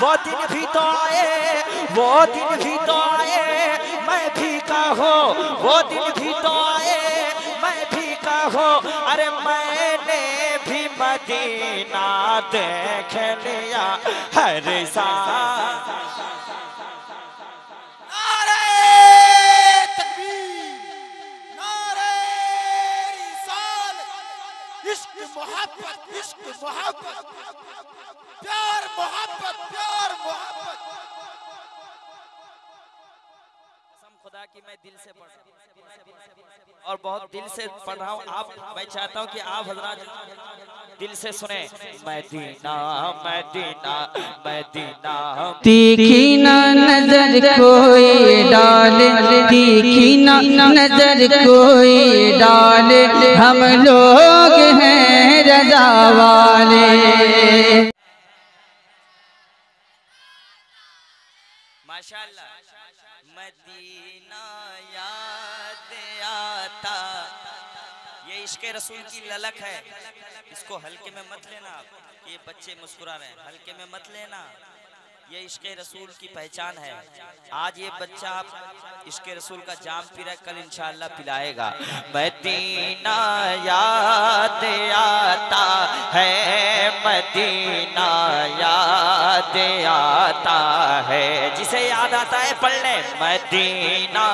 वो दिन भी तो आए, वो दिन भी तो आए, मैं भी कहो, वो दिन भी तो आए, मैं भी कहो, अरे मैंने भी मदीना देख लिया हर साल। मोहब्बत, इश्क मोहब्बत, प्यार मोहब्बत, प्यार मोहब्बत। कसम खुदा की मैं दिल से पढ़ रहा हूँ और बहुत दिल से पढ़ रहा हूँ। आप, मैं चाहता हूँ कि आप हजरात दिल से सुने। मदीना मदीना मदीना, तीखी ना नजर कोई डाले, तीखी ना नजर कोई डाले, हम लोग हैं रजा वाले। माशाअल्लाह। मदीना याद आता, ये इश्क़ रसूल की ललक है। इसको हल्के में मत लेना आप। ये बच्चे मुस्कुरा रहे हैं, हल्के में मत लेना। ये इश्क़ रसूल की पहचान है। आज ये बच्चा आप इश्क़ रसूल का जाम पी रहा है, कल इंशाअल्लाह पिलाएगा। मदीना याद आता है, मदीना याद आता है, जिसे याद आता है पढ़ ले। मदीना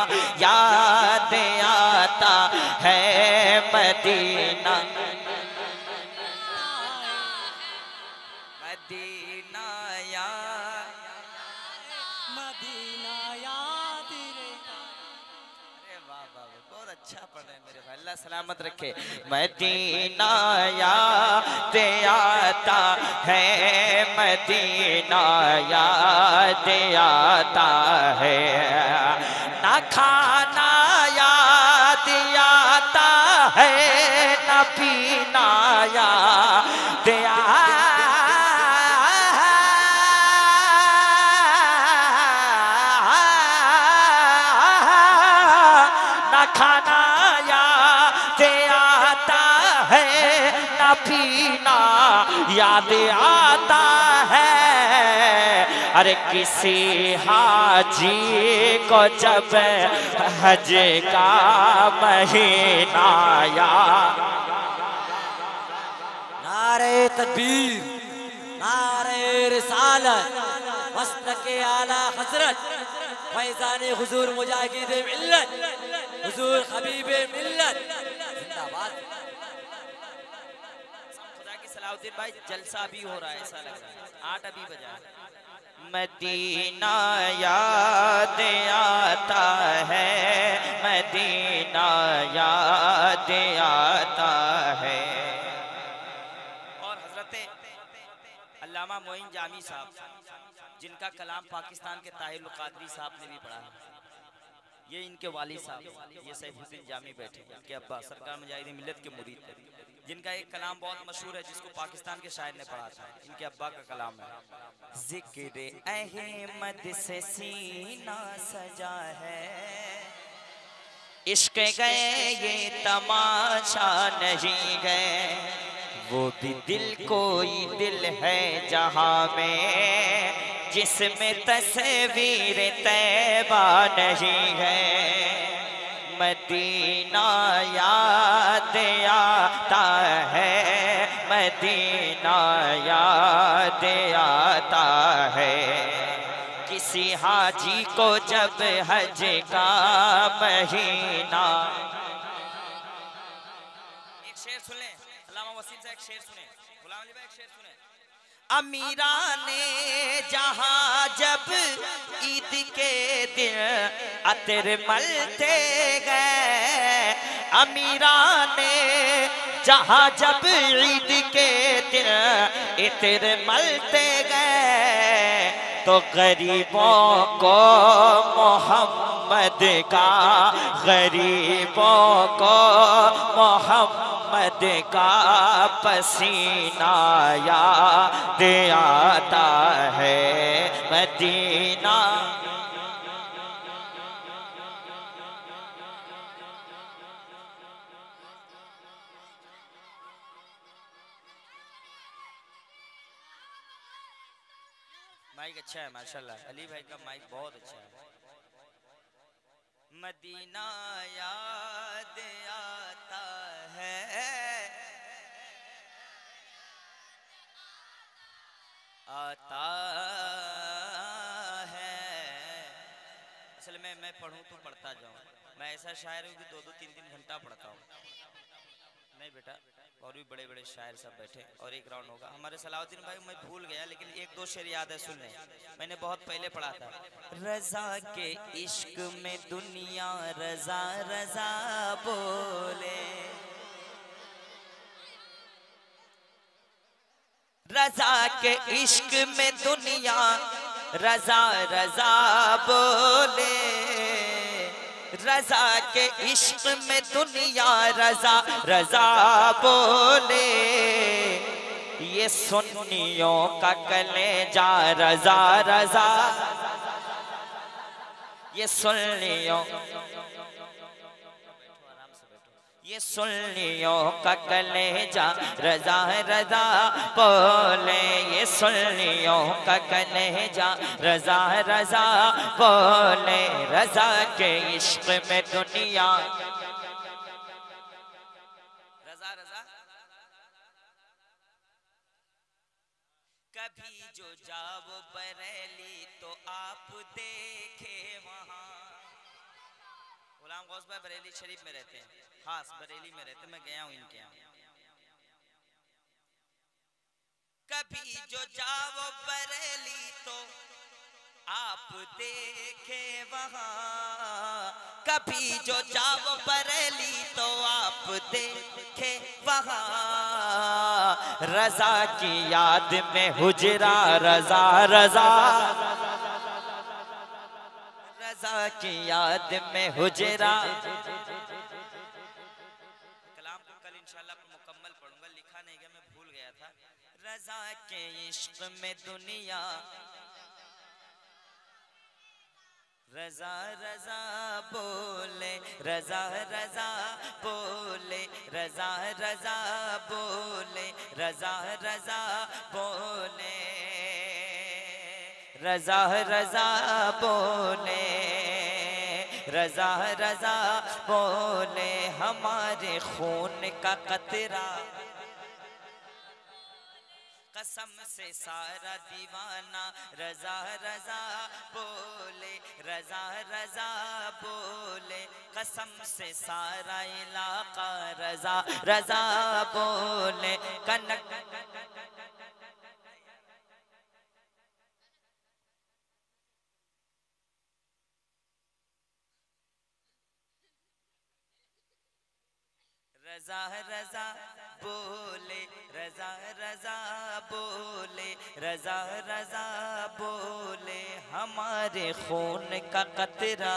याद आता है, मदीना मदीना याद। अरे वाह वाह, बहुत अच्छा पढ़ रहे हैं मेरे भाई, अल्लाह सलामत रखे। मदीना याद आता है, मदीना याद आता है, ना खाना याद आता है, ना पीना याद खाना याद आता है, ना पीना याद आता है। अरे किसी हाजी को जब हज का महीना याद। नारे तकबीर, नारे रिसालत, मस्तके आला हजरत, फैज़ाने हुजूर मुजाहिद मिल्लत, हुजूर हबीबे मिल्लत जिंदाबाद। खुदा की सलाउद्दीन भाई जलसा भी हो रहा है, ऐसा लग रहा है। 8 अभी बजा। मदीना याद आता है, मदीना याद आता है। और हजरत अल्लामा मोइन जामी साहब, जिनका कलाम पाकिस्तान के ताहिर कादरी साहब ने भी पढ़ा है, ये इनके वालिद साहब, ये सैफुद्दीन जामी बैठे, इनके अब्बा सरकार मुजाहिद मिल्लत के मुरीद थे, जिनका एक कलाम बहुत मशहूर है जिसको पाकिस्तान के शायर ने पढ़ा था। इनके अब्बा का कलाम है। जिक्र अहमद से सीना सजा है, इश्क गए ये तमाशा नहीं गए, वो भी दिल कोई दिल है जहां में, जिसमें तस्वीर तैबा नहीं है। मदीना याद आता है, मदीना याद आता है, किसी हाजी को जब हज का महीना। एक शेर सुन ले, अल्लामा वसीम से एक शेर सुने, गुलाम अली भाई एक शेर सुने। अमीरा ने जहाँ जब ईद के दिन अतर मलते गए, अमीरा ने जहाँ जब ईद के दिन इतर मलते गए, तो गरीबों को मोहम्मद का, गरीबों को मोहम्मद का पसीना याद आता है। मदीना माइक अच्छा है माशाल्लाह, अली भाई का माइक बहुत अच्छा है। मदीना याद आता है, आता है। असल में मैं पढ़ूं तो पढ़ता जाऊं, मैं ऐसा शायर हूं कि 2-2 3-3 घंटा पढ़ता हूं। नहीं बेटा, और भी बड़े बड़े शायर सब बैठे और एक राउंड होगा। हमारे सलाउद्दीन भाई मैं भूल गया, लेकिन 1-2 शेर याद है, सुन लें। मैंने बहुत पहले पढ़ा था। रजा के इश्क में दुनिया रजा रजा बोले, रजा के इश्क में दुनिया रजा रजा बोले, रजा के इश्क में दुनिया रजा रजा बोले। ये सुन्नियों का कलेजा रजा रजा, ये सुन्नियों, ये सुन्नियों का कलेजा रजा रजा बोले, ये सुन्नियों का कलेजा रजा रजा बोले। रजा के इश्क में दुनिया रजा रजा, कभी जो जाओ बरेली तो आप देखे वहां। गुलाम गौस भाई बरेली शरीफ में रहते हैं, खास बरेली में रहते, मैं गया हूं इनके यहाँ। कभी जो जाओ बरेली तो आप देखे वहां, कभी जो जाओ बरेली तो आप देखे वहां। रजा की याद में हुजरा रजा रजा, रजा की याद में हुजरा। कलाम को कल इंशाल्लाह मुकम्मल पढ़ूंगा, लिखा नहीं गया, मैं भूल गया था। रजा के इश्क में दुनिया रजा रजा बोले, रजा रजा बोले, रजा रजा बोले, रजा रजा बोले, रजा रजा बोले, रजा रजा बोले। हमारे खून का कतरा कसम से सारा दीवाना रजा रजा बोले, रजा रजा बोले। कसम से सारा इलाका रजा रजा बोले। कनक रजा रजा बोले, रजा रजा बोले, रजा रजा बोले। हमारे खून का कतरा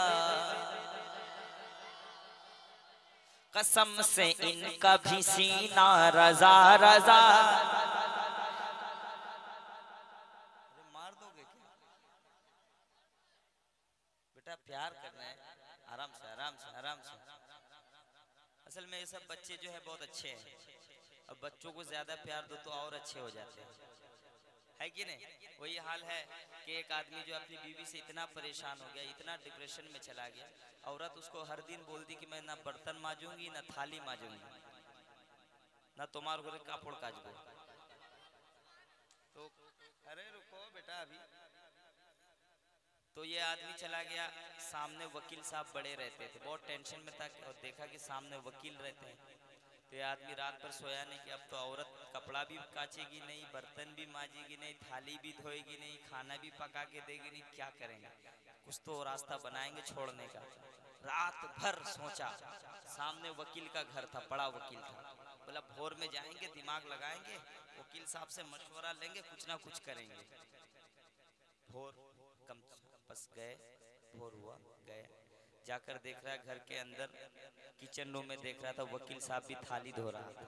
कसम से इनका भी सीना रजा रजा। मार दोगे क्या बेटा? प्यार करना है, आराम से आराम से आराम से। असल में ये सब बच्चे जो है बहुत अच्छे हैं, अब बच्चों को ज्यादा प्यार दो तो और अच्छे हो जाते हैं, है कि नहीं? वही हाल है कि एक आदमी जो अपनी बीवी से इतना परेशान हो गया, इतना डिप्रेशन में चला गया, औरत उसको हर दिन बोलती कि मैं ना बर्तन मांजूंगी, ना थाली मांजूंगी, ना तुम्हारे घरे कापड़ काजबो। तो अरे रुको बेटा अभी। तो ये आदमी चला गया, सामने वकील साहब बड़े रहते थे, बहुत टेंशन में था और देखा कि सामने वकील रहते हैं। तो ये आदमी रात भर सोया नहीं कि अब तो औरत कपड़ा भी काचेगी नहीं, बर्तन भी मांजेगी नहीं, थाली भी धोएगी नहीं, खाना भी पका के देगी नहीं, क्या करेंगे? कुछ तो रास्ता बनाएंगे छोड़ने का। रात भर सोचा, सामने वकील का घर था, बड़ा वकील था। बोला भोर में जाएंगे, दिमाग लगाएंगे, वकील साहब से मशवरा लेंगे, कुछ ना कुछ करेंगे। भोर कम बस गए, भोर हुआ, गए, जाकर देख रहा है घर के अंदर किचन रूम में देख रहा था वकील साहब भी थाली धो रहा था।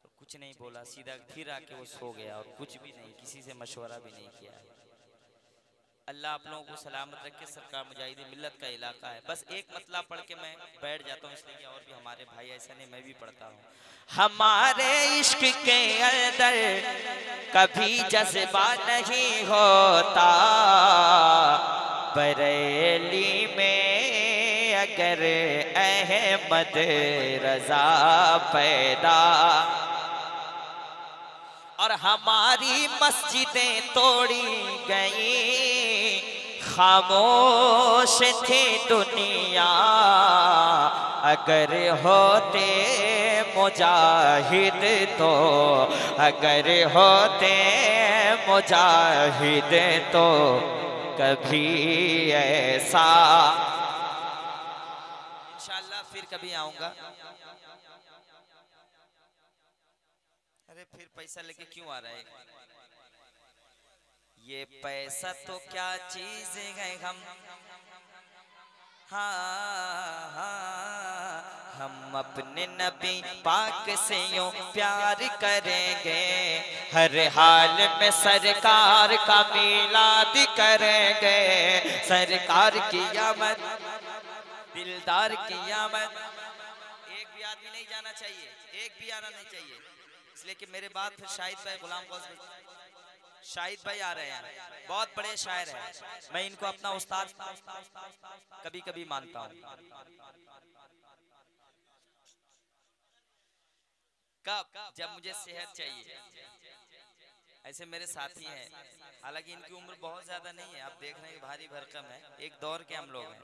तो कुछ नहीं बोला, सीधा फिर आके वो सो गया और कुछ भी नहीं, किसी से मशवरा भी नहीं किया। अल्लाह आप लोगों को सलामत रखे। सरकार मुजाहिदीन मिल्लत का इलाका है। बस एक मतला पढ़ के मैं बैठ जाता हूँ, इसलिए और भी हमारे भाई ऐसा नहीं, मैं भी पढ़ता हूँ। हमारे इश्क के अंदर कभी जज्बा नहीं होता बरेली में अगर अहमद रजा पैदा। और हमारी मस्जिदें तोड़ी गई, खामोश थी दुनिया, अगर होते मुजाहिद तो, अगर होते मुजाहिद तो कभी ऐसा। इंशाअल्लाह फिर कभी आऊंगा। अरे फिर पैसा लेके क्यों आ रहा है? ये पैसा तो क्या चीज है, हम अपने नबी पाक से यूं प्यार करेंगे, हर हाल में सरकार का मिलाद करेंगे, सरकार की आमद, दिलदार की आमद। एक भी आदमी नहीं जाना चाहिए, एक भी आना नहीं चाहिए, इसलिए कि मेरे बाद फिर शाहिद भाई, गुलाम शाहिद भाई आ रहे हैं, बहुत बड़े शायर हैं, मैं इनको अपना उस्ताद कभी कभी मानता हूँ। कब? जब मुझे सेहत चाहिए। ऐसे मेरे साथी हैं, हालांकि इनकी उम्र बहुत ज्यादा नहीं है, आप देख रहे हैं भारी भरकम है, एक दौर के हम लोग हैं,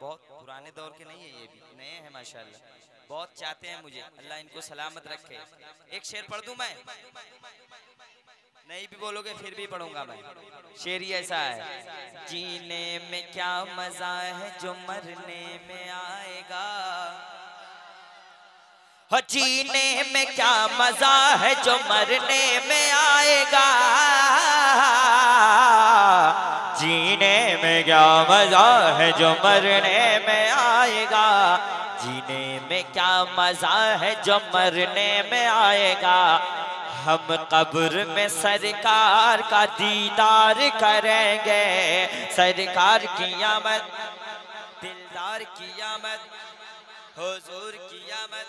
बहुत पुराने दौर के नहीं है, ये भी नए हैं माशाल्लाह, बहुत चाहते हैं मुझे, अल्लाह इनको सलामत रखे। एक शेर पढ़ दूं मैं? नहीं भी बोलोगे फिर भी पढ़ूंगा मैं। शेर ही ऐसा है, जीने में क्या मजा है जो मरने में आएगा, जीने में क्या मजा है जो मरने में आएगा, जीने में क्या मजा है जो मरने में आएगा, जीने में क्या मजा है जो मरने में आएगा। हम कब्र में सरकार का दीदार करेंगे, सरकार की आमद, दिलदार की आमद, हुजूर की आमद।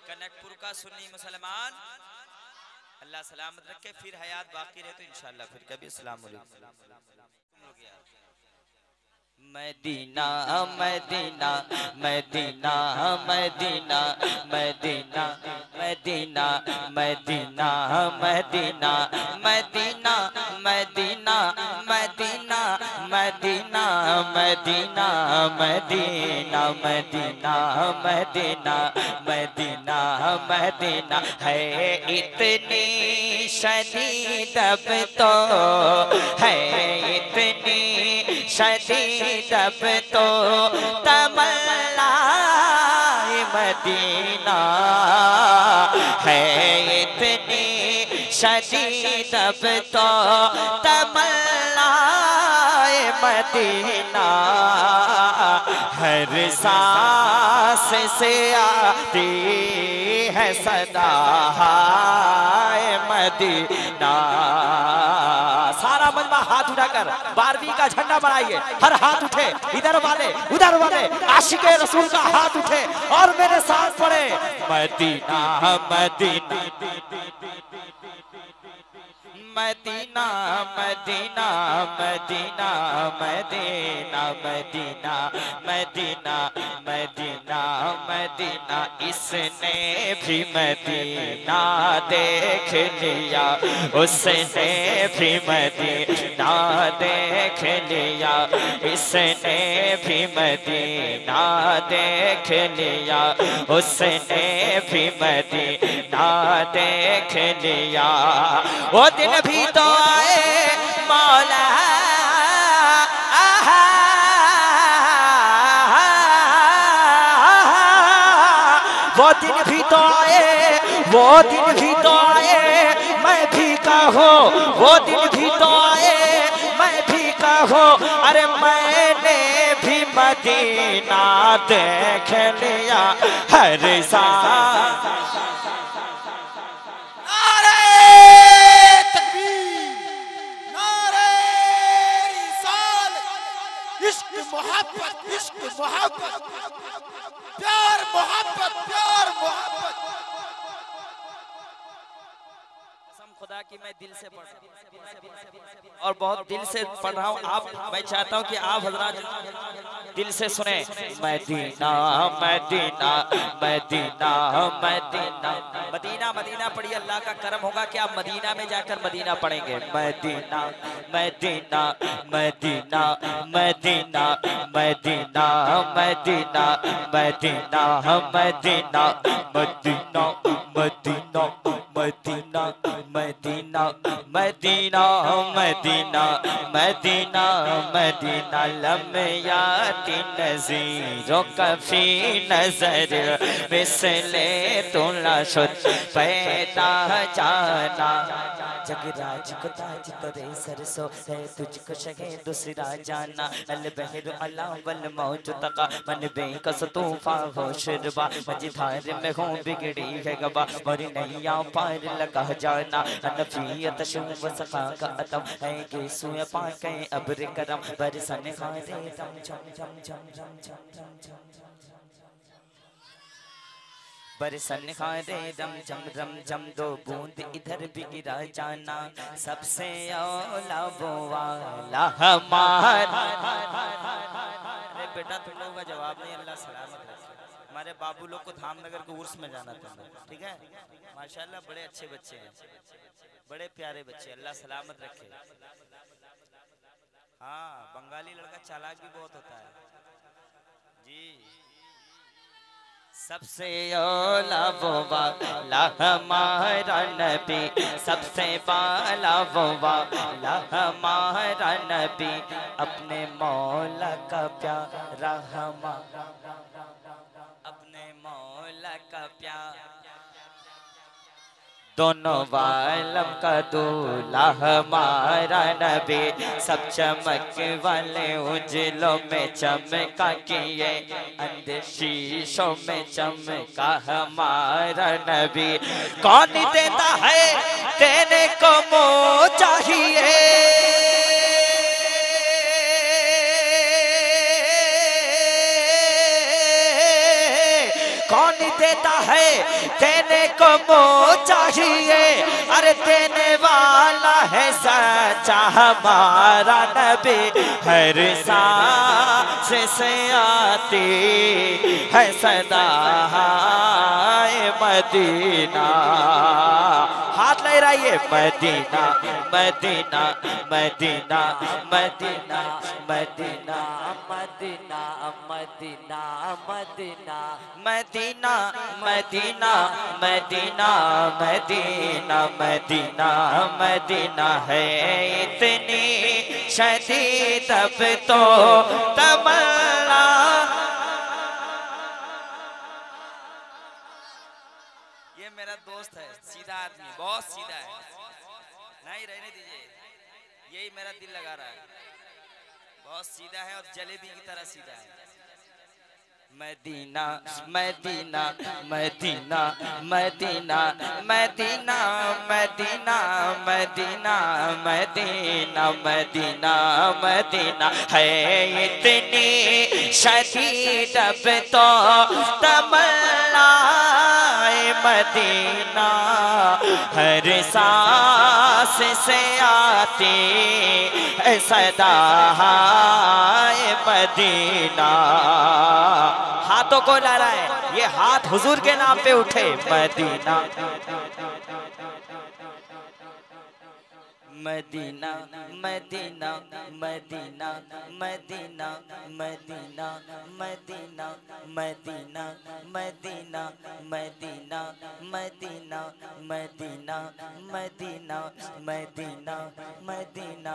कनकपुर का सुन्नी मुसलमान, अल्लाह सलामत रखे, फिर हयात बाकी रहे तो इंशाअल्लाह फिर कभी। अस्सलाम वालेकुम। मदीना मदीना मदीना मदीना मदीना मदीना मदीना मदीना मदीना मदीना मदीना मदीना मदीना मदीना मदीना मदीना मदीना मदीना है इतनी शदीद अब तो, है इतनी शदीद अब तो तमन्ना मदीना, है इतनी शदीद अब तो तमन्ना मदीना, हर सांस से आती है सदा मदीना। सारा मजमा हाथ उठाकर 12वीं का झंडा बनाइए, हर हाथ उठे, इधर वाले उधर वाले, आशिके रसूल का हाथ उठे और मेरे साथ पढ़े मदीना मदीना मदीना मदीना मदीना मदीना मदीना मदीना मदीना मदीना। इसने भी मदीना देख लिया, उसने भी मदीना देख लिया, इसने भी मदीना देख लिया, उसने भी मदीना देख लिया। वो दिन भी तो आए मौला, वो दिन भी तो आए, वो दिन भी तो आए, मैं भी कहो, वो दिन भी तो आए, मैं भी कहो, अरे मैंने भी मदीना देख लिया हर साल। मोहब्बत, इश्क मोहब्बत, प्यार मोहब्बत, प्यार मोहब्बत। कसम खुदा की मैं दिल से पढ़ रहा हूँ और बहुत दिल से पढ़ रहा हूँ। आप, मैं चाहता हूँ कि आप हजरात दिल से सुने। मदीना मदीना मदीना मदीना मदीना मदीना पढ़िए, अल्लाह का करम होगा कि आप मदीना में जाकर मदीना पढ़ेंगे। मदीना मदीना मदीना मदीना मदीना मदीना मदीना मदीना मदीना मदीना मदीना मदीना मदीना मदीना मदीना मदीना लम्याती नज़ीरों कफी नजर मिसले तुला शुद पैदा जाना। जगराज को ताज तोरे सरसो है, तुझको शगे दूसरा जाना। अल बहर अला वल मौज तका मन बेकस तूफा हो शुरबा। मझधार में हूँ बिगड़ी है गवा, और नैया पार लगा जाना। अनफियत शुभ सखा का अतम है कि सुय पाके अब्र करम बरसन खारे दम झम झम झम झम झम झम झम बरसन खारे दम झम झम झम। दो बूंद इधर भी गिरा जाना, सबसे औला वो वाला हमारा। अरे बेटा तुम लोगों का जवाब नहीं, अल्लाह सलामत रखे। हमारे बाबू लोग को धामनगर के उर्स में जाना था, ठीक है। माशाल्लाह बड़े अच्छे बच्चे हैं, बड़े प्यारे बच्चे, अल्लाह सलामत रखे। हाँ, बंगाली लड़का चालाक भी बहुत होता है जी। सबसे औला वो वाला हमारा नबी, सबसे बाला वो वाला हमारा नबी। अपने मौला का प्यारा हमारा, अपने मौला का प्यार। दोनों वालम का दूल्हा हमारा नबी, सब चमक वाले उजलों में चमका किए, अंधे शीशों में चमका हमारा नबी। कौन देता है देने को मोह चाहिए, कौन देता है देने को मोह चाहिए। अरे देने वाला है सच्चा हमारा नबी, हर सांस से आती है सदा मदीना। हाथ ले रही है मदीना मदीना मदीना मदीना मदीना मदीना मदीना मदीना मदीना मदीना मदीना मदीना मदीना मदीना है इतनी शदीद अब तो तमन्ना। ये मेरा दोस्त है, सीधा आदमी, बहुत सीधा है, नहीं रहने दीजिए, यही मेरा दिल लगा रहा है। बहुत सीधा है और जलेबी की तरह सीधा है। मदीना मदीना मदीना मदीना मदीना मदीना मदीना मदीना मदीना मदीना है इतनी शदीद अब तो तमन्ना। मदीना हर सांस से आती है सदा मदीना। हाथों को ला रहा है, ये हाथ हुजूर के नाम पे उठे। मदीना मदीना मदीना मदीना मदीना मदीना मदीना मदीना मदीना मदीना मदीना मदीना मदीना मदीना मदीना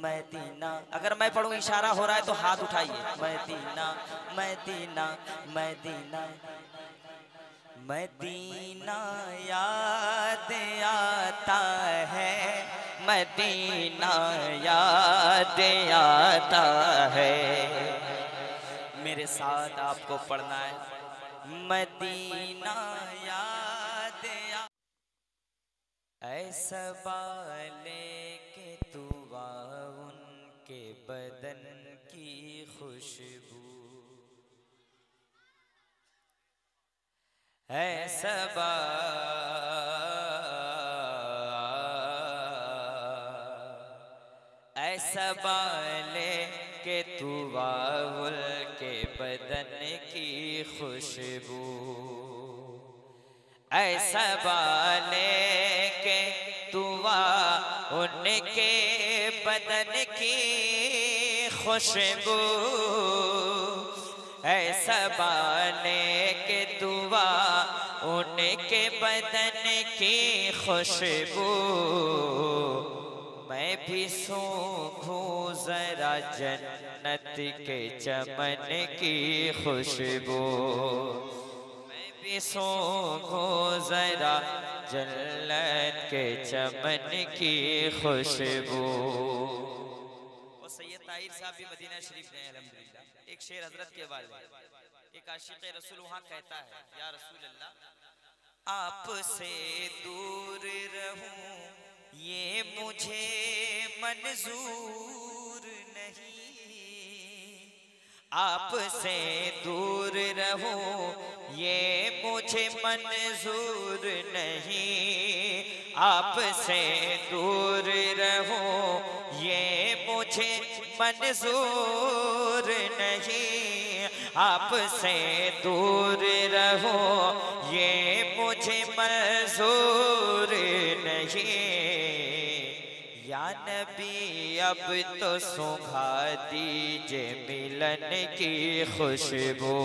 मदीना। अगर मैं पढ़ूं इशारा हो रहा है तो हाथ उठाइए। मदीना मदीना मदीना मदीना याद आता है, मदीना याद आता है। मेरे साथ आपको पढ़ना है। मदीना याद ऐसा बाले के तू उनके बदन की खुशबू, ऐसा ऐसा बाले के तू बाबुल के बदन की खुशबू, ऐसा बाले के तू उनके बदन की खुशबू, ऐसा बाले के दुआ उनके बदन की खुशबू, मैं भी सूंघूं जरा जन्नत के चमन की खुशबू, मैं भी सूंघूं जरा जन्नत के चमन की खुशबू। और सैयद ताहिर साहब भी मदीना शरीफ गए अल्हम्दुलिल्लाह। एक शेर हजरत के बारे में, एक आशिक़ रसूल वहाँ कहता है, या रसूल अल्लाह आपसे दूर रहूं ये मुझे मंजूर नहीं, आपसे दूर रहूं ये मुझे मंजूर नहीं, आपसे दूर रहूं ये मुझे मंजूर नहीं, आपसे दूर रहो ये मुझे मंजूर नहीं। या नबी अब तो सुंघा दीजिए मिलन की खुशबू,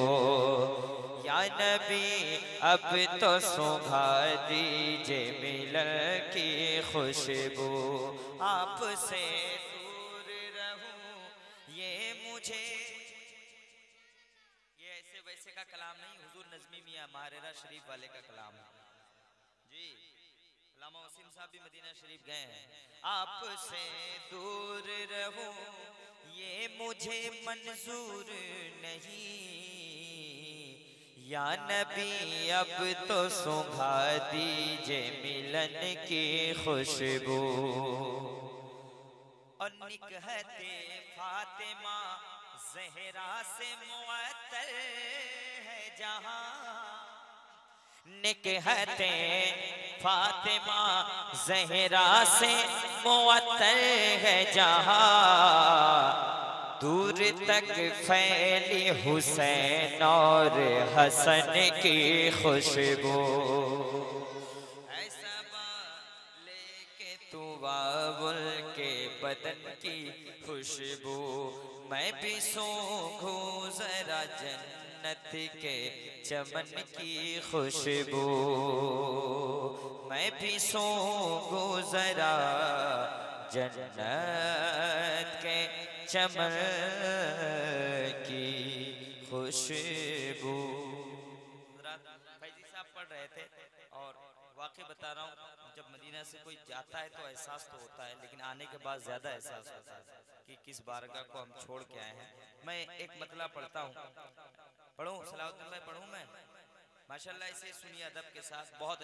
या नबी अब तो सुंघा दीजिए मिलन की खुशबू, आपसे दूर रहूं ये मुझे, ये ऐसे वैसे का कलाम नहीं, हुजूर नज़मी मियां महारेरा शरीफ वाले का कलाम है जी। अल्लामा वसीम साहब भी मदीना शरीफ गए हैं। आपसे दूर रहूं ये मुझे मंजूर नहीं, या नबी अब तो सुंघा दीजिए मिलन की खुशबू। और निकहते फातिमा ज़हरा से मुअत्तर है जहां, निकहते फातिमा ज़हरा से मुअत्तर है जहां, दूर तक फैली हुसैन और हसन की खुशबू। ऐसा लेके तू बाबुल के बदन की खुशबू, मैं भी सूंघूं जरा जन्नत के चमन की खुशबू, मैं भी सूंघूं जरा जन्नत के चमन की खुशबू। फैजी साहब पढ़ रहे थे और वाकई बता रहा हूँ, जब मदीना से कोई जाता है तो एहसास तो होता है, लेकिन आने के बाद ज़्यादा एहसास होता है कि किस बारगाह को हम छोड़ के आए हैं। मैं एक मतला पढ़ता हूँ, पढ़ूँ सलाउद्दीन भाई, पढ़ूँ मैं? माशाल्लाह इसे सुनिए अदब के साथ, बहुत